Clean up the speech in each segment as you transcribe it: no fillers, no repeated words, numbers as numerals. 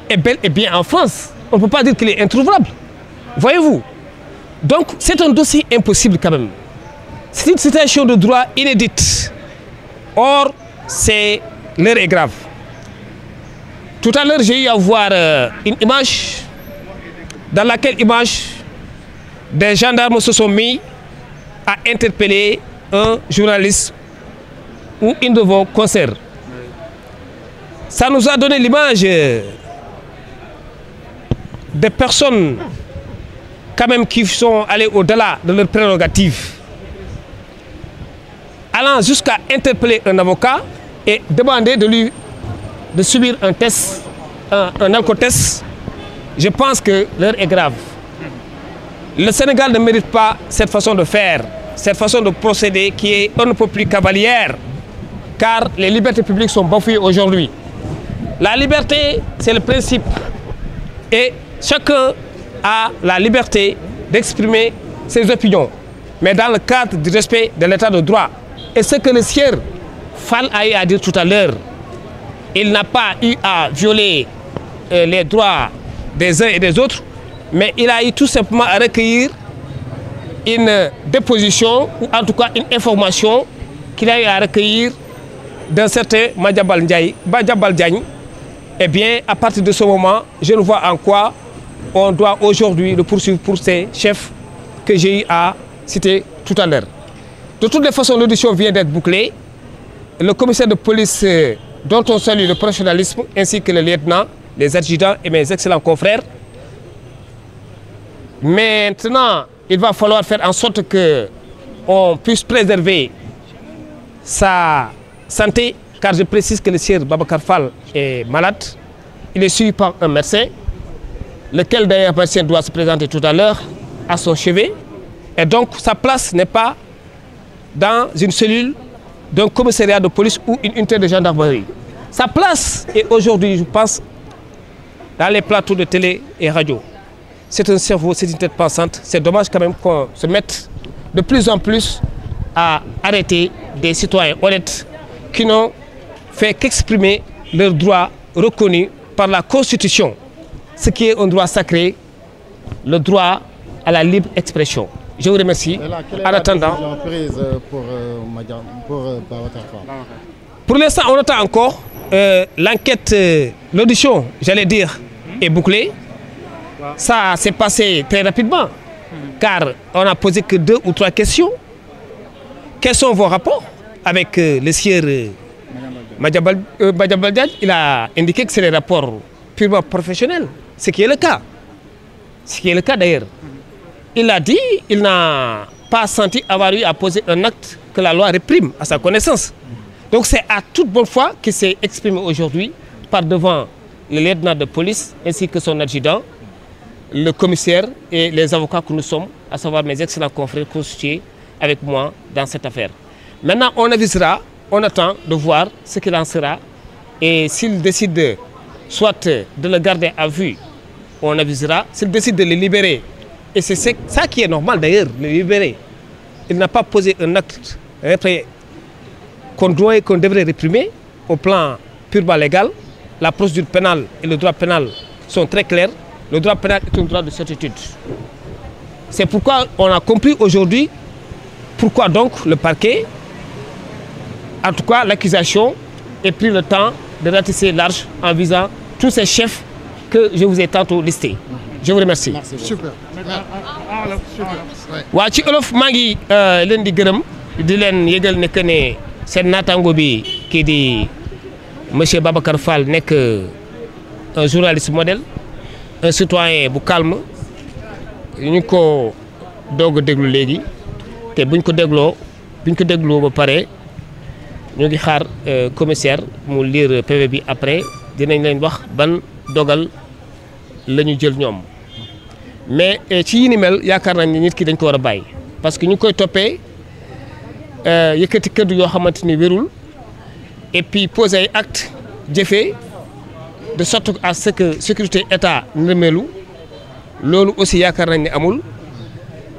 est bel et bien en France. On ne peut pas dire qu'il est introuvable. Voyez-vous? Donc, c'est un dossier impossible quand même. C'est une situation de droit inédite. Or, l'heure est grave. Tout à l'heure, j'ai eu à voir une image dans laquelle des gendarmes se sont mis à interpeller un journaliste ou une de vos concerts. Ça nous a donné l'image des personnes quand même qui sont allées au-delà de leurs prérogatives, allant jusqu'à interpeller un avocat et demander de subir un test, un alcotest. Je pense que l'heure est grave. Le Sénégal ne mérite pas cette façon de faire, cette façon de procéder qui est un peu plus cavalière, car les libertés publiques sont bafouées aujourd'hui. La liberté, c'est le principe, et chacun a la liberté d'exprimer ses opinions, mais dans le cadre du respect de l'état de droit. Et ce que le sieur Fall a eu à dire tout à l'heure, il n'a pas eu à violer les droits des uns et des autres, mais il a eu tout simplement à recueillir une déposition, ou en tout cas une information qu'il a eu à recueillir d'un certain Madiambal Diagne. Eh bien, à partir de ce moment, je ne vois en quoi on doit aujourd'hui le poursuivre pour ces chefs que j'ai eu à citer tout à l'heure. De toutes les façons, l'audition vient d'être bouclée. Le commissaire de police, dont on salue le professionnalisme, ainsi que le lieutenant, les adjudants et mes excellents confrères. Maintenant, il va falloir faire en sorte qu'on puisse préserver sa santé, car je précise que le sieur Babacar Fall est malade. Il est suivi par un médecin, lequel d'ailleurs médecin doit se présenter tout à l'heure à son chevet. Et donc sa place n'est pas dans une cellule d'un commissariat de police ou une unité de gendarmerie. Sa place est aujourd'hui, je pense, dans les plateaux de télé et radio. C'est un cerveau, c'est une tête pensante. C'est dommage quand même qu'on se mette de plus en plus à arrêter des citoyens honnêtes qui n'ont fait qu'exprimer leurs droits reconnus par la Constitution, ce qui est un droit sacré, le droit à la libre expression. Je vous remercie. En attendant, pour l'instant, on attend encore. L'enquête, l'audition, j'allais dire, est bouclée. Ça s'est passé très rapidement, car on n'a posé que 2 ou 3 questions. Quels sont vos rapports avec le sieur Madiambal Diagne? Il a indiqué que c'est des rapports purement professionnels, ce qui est le cas. Ce qui est le cas d'ailleurs. Il a dit, il n'a pas senti avoir eu à poser un acte que la loi réprime à sa connaissance. Donc c'est à toute bonne foi qu'il s'est exprimé aujourd'hui par devant le lieutenant de police ainsi que son adjudant, le commissaire et les avocats que nous sommes, à savoir mes excellents confrères constitués avec moi dans cette affaire. Maintenant, on avisera, on attend de voir ce qu'il en sera. Et s'il décide soit de le garder à vue, on avisera. S'il décide de le libérer, et c'est ça qui est normal d'ailleurs, le libérer. Il n'a pas posé un acte qu'on devrait réprimer au plan purement légal. La procédure pénale et le droit pénal sont très clairs. Le droit pénal est un droit de certitude. C'est pourquoi on a compris aujourd'hui pourquoi donc le parquet, en tout cas l'accusation, ait pris le temps de ratisser large en visant tous ces chefs que je vous ai tantôt listés. Je vous remercie. Merci. Super. Waa ci olof maa ngi leen di gërëm di leen yëgal ne que ne seen naataango bi kii di monsieur Babacar Fall nekk un journaliste modèle, un citoyen bu calme. ñu ko doog a déglu léegi te buñ ko dégloo ba pare ñu ngi xaar commissaire mu lire PV bi après dinañ leen wax ban dogal la ñu jël ñoom. Mais ci yi ni mel yaakaar nañ ni nit ki dañ ko war a bàyyi parce que ñu koy toppee yëkkati kàddu yoo xamante ni wérul et puis poser ay acte jëfee de sorte à ce que sécurité état ndërmeelu loolu aussi yaakaar nañ ne amul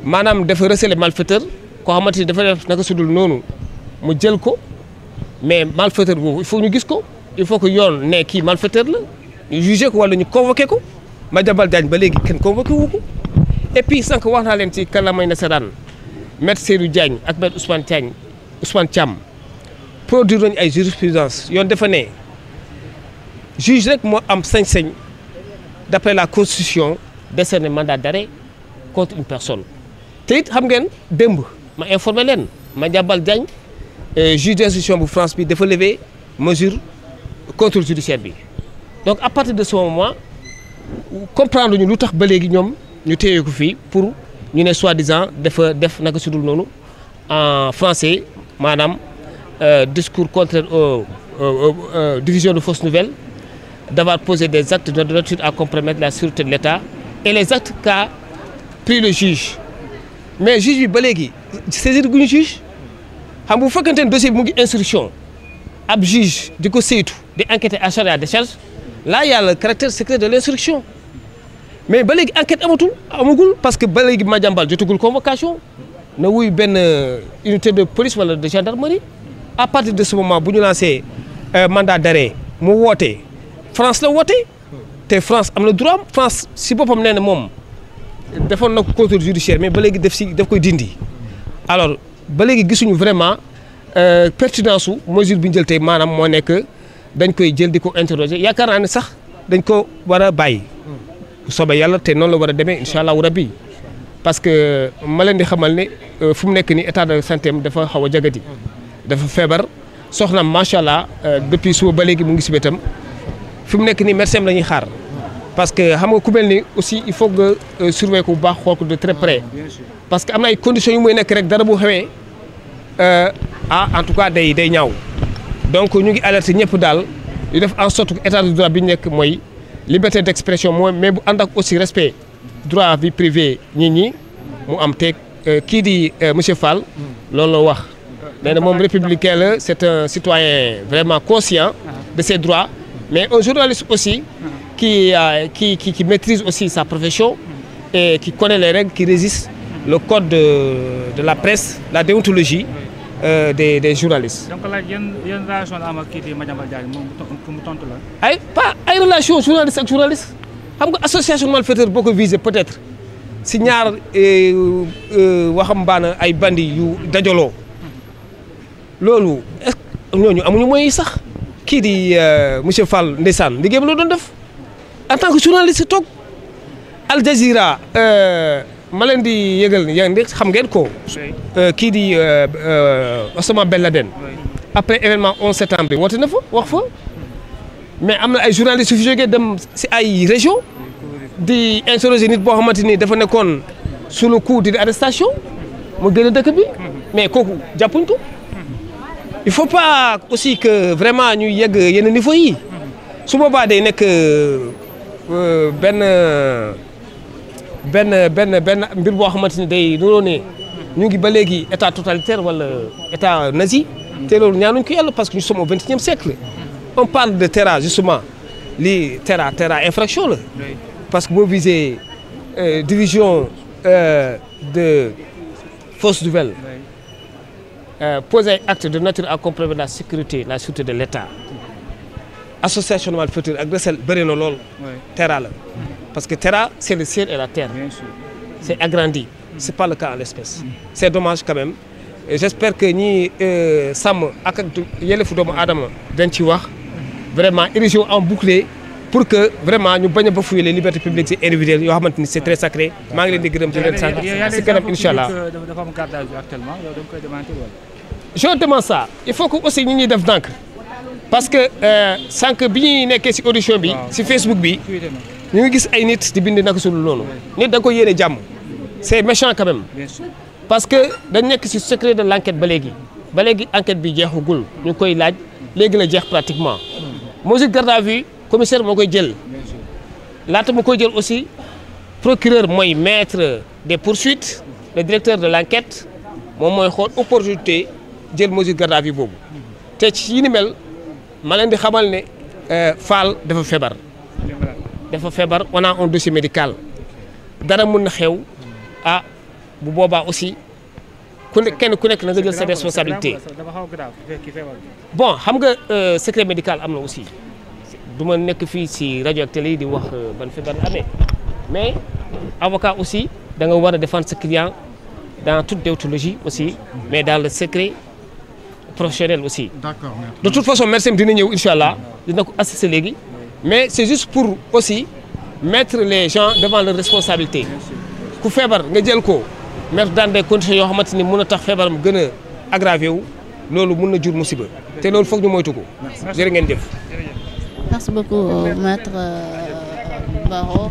maanaam dafa receler malfaiteur koo xamante ni dafa def naka sudul noonu mu jël ko mais malfaiteur boobu il faut ñu gis ko il faut que yoon ne kii malfaiteur la ñu jugé ko wala ñu convoqué ko Madiambal Diagne ba léegi kenn convoqué wu ko et puis sànq wax naa leen ci kalamay nasaraan maître Seydou Diagne ak maître Ousmane Thiam produire nañu ay jurisprudence yoon dafa ne juge rek moo am sañ-sañ d'après la constitution décerner mandat d'arrêt contre une personne te it xam ngeen démb ma informé leen Madiambal Diagne juge d'instruction bu France bi dafa lever mesure contrôle judiciaire bi donc à partir de ce moment comprendre ñu lu tax ba léegi ñoom ñu téye ko fii pour ñu ne soi-disant dafa def naka sudul noonu en français maanaam discours contraire aux diffusions de fausses nouvelles, d'avoir posé des actes de nature à compromettre la sûreté de l'État et les actes qu'a pris le juge. Mais le juge bi ba léegi saisir guñu juge xam bu fekkente ne dossier bi mu ngi instruction ab juge di ko saytu di enquêter à charge et à décharge là y a le caractère secret de l'instruction mais ba léegi enquête amagul parce que ba léegi Madiambal jotagul convocation na wuy benn unité de police wala de gendarmerie à partir de ce moment bu ñu lancé mandat d'arrêt mu woote France la woote te France am na droit France si boppam nee na moom defoon na ko contrôle judiciaire mais ba léegi daf koy dindi alors ba léegi gisuñu vraiment pertinence su mesure bi ñu jël tey maanaam moo nekk dañ koy jël di ko interroger yaakaar naa ne sax dañ ko war a bàyyi bu soobee yàlla te noonu la war a demee incha allahu rabbi parce que ma leen di xamal ne fu mu nekk nii état de santé am dafa xaw a jagati dafa feebar soxnaam macha allah depuis suba ba léegi mu ngi si wetam fi mu nekk nii médecin la ñuy xaar parce que xam nga ku mel ni aussi il faut nga surveiller ko bu baax xool ko de très près parce que am na ay conditions yu muy nekk rek dara bu xewee en tout cas day ñaaw donc ñu ngi alerter ñëpp daal di def en sorte que état de droit bi ñu nekk mooy liberté d'expression mooy mais bu ànd ak aussi respect droit à vie privée nit ñi mu am te kii di monsieur Fall loolu la wax nee na moom républicain la c'est un citoyen vraiment conscient de ses droits mais un journaliste aussi qui maîtrise aussi sa profession et qui connaît les règles qui régissent le code de la presse la déontologie des journalistes. donc laaj yan relation la am ak kii di Madiambal Diagne moom mu tontu la. ay relation journaliste ak journaliste xam nga association malfaiteur boo ko visé peut-être si ñaar waxambaana ay bandi yu dajaloo loolu est-ce que ñooñu amuñu moyens sax kii di monsieur Fall ndeysaan liggéeyam la doon def en tant que journaliste toog Al Jazeera ma leen di yëgal yéen xam ngeen ko kii di Osama Ben Laden après événement 11 septembre bi woote na fa wax fa mais am na ay journalistes yu fi jógee dem si ay région di interroger nit boo xamante ni dafa nekkoon sous le coup d'une arrestation mu gën a dëkk bi mais kooku jàppuñ ko il faut pas aussi que vraiment ñu yegg yenn niveau yi su boobaa day nekk benn mbir boo xamante ni day nuroo ne ñu ngi ba léegi état totalitaire wala état nazi te loolu ñaanuñ ko yàlla parce que nous sommes au XXIe siècle on parle de terra justement lii terra infraction la parce que boo visé division de fausses nouvelles poser acte de nature à compromettre la sécurité la sûreté de l'État association de malfaiteurs ak recel bëri na lool terra la parce que terra c'est le ciel et la terre c'est agrandi c'est pas le cas en l'espèce c'est dommage quand même et j'espère que ñi sàmm ak yelleefu doomu aadama dañ ci wax vraiment érigé en bouclier pour que vraiment ñu bañ a bafouer les libertés publiques et individuelles yoo xamante ni c'est très sacré maa ngi leen di gërëm di leen sant si kanam incha allah. dafa am garde à vue actuellement yow da nga koy démentir wala. je demande ça il faut que aussi ñi ñuy def donc parce que sànq bi ñuy nekkee si audition bi. si Facebook bi ñu ngi gis ay nit di bind naka su dul noonu. nit da nga koy yéene jàmm. c'est méchant quand même. bien sûr parce que dañ nekk si secret de l'enquête ba léegi enquête bi jeexagul ñu ngi koy laaj léegi la jeex pratiquement. mesure garde à vue commissaire moo koy jël laata mu koy jël aussi procureur mooy maître des poursuites le directeur de l'enquête moom mooy xool opportunité jël mesure garde à vue boobu te ci yi ni mel ma leen di xamal ne Fall dafa feebar on a un dossier médical dara mun na xew bu boobaa aussi kenn ku nekk na nga jël sa responsabilité bon xam nga secret médical am na aussi du ma nekk fii si rajo ak télé yi di wax ban feebar la amee mais avocat aussi da nga war a défendre sa client dans toute déontologie aussi mais dans le secret professionnel aussi. D'accord. De toute façon médecin dina ñëw incha allah dina ko assister léegi mais c'est juste pour aussi mettre les gens devant leur responsabilité ku feebar nga jël ko mettre dans des conditions yoo xamante ni mën a tax feebaram gën a aggravé wu loolu mën na jur musiba te loolu foog ñu moytu ko. jërë ngeen jëf. Merci beaucoup maître Baro.